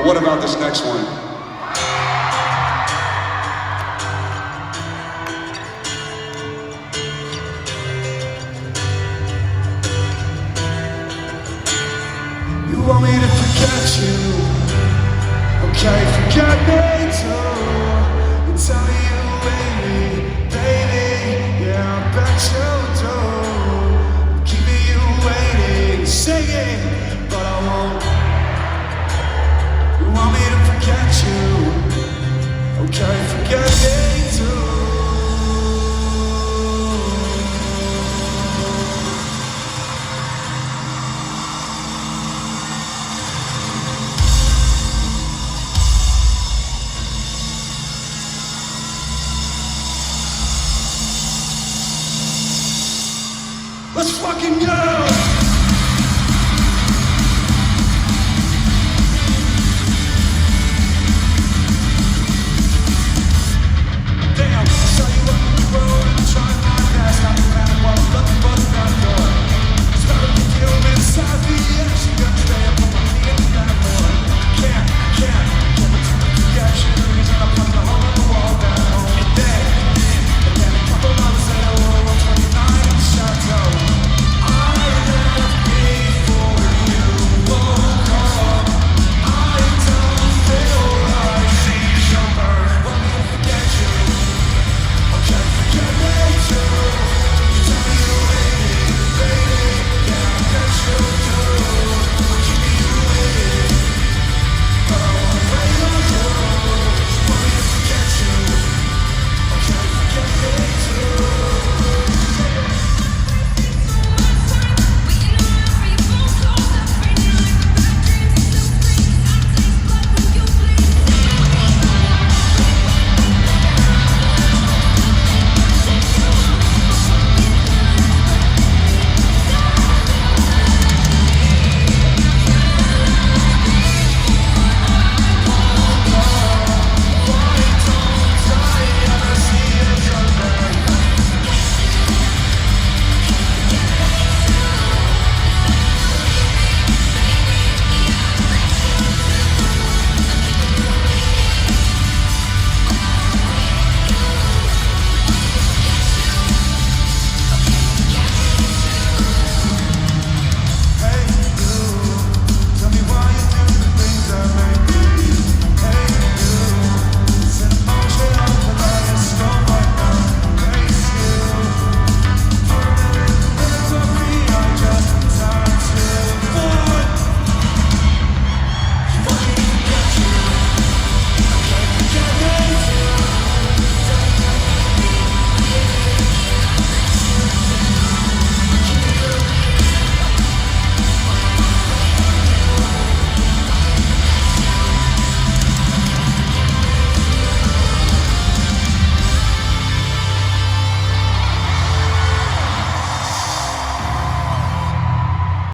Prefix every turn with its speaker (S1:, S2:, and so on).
S1: what about this next one? You want me to forget you? Okay, forget me too. You tell me you hate me, baby. Yeah, I bet you do. Keeping you waiting, singing, but I won't. You want me to forget you? Okay, forget me too. Let's fucking go!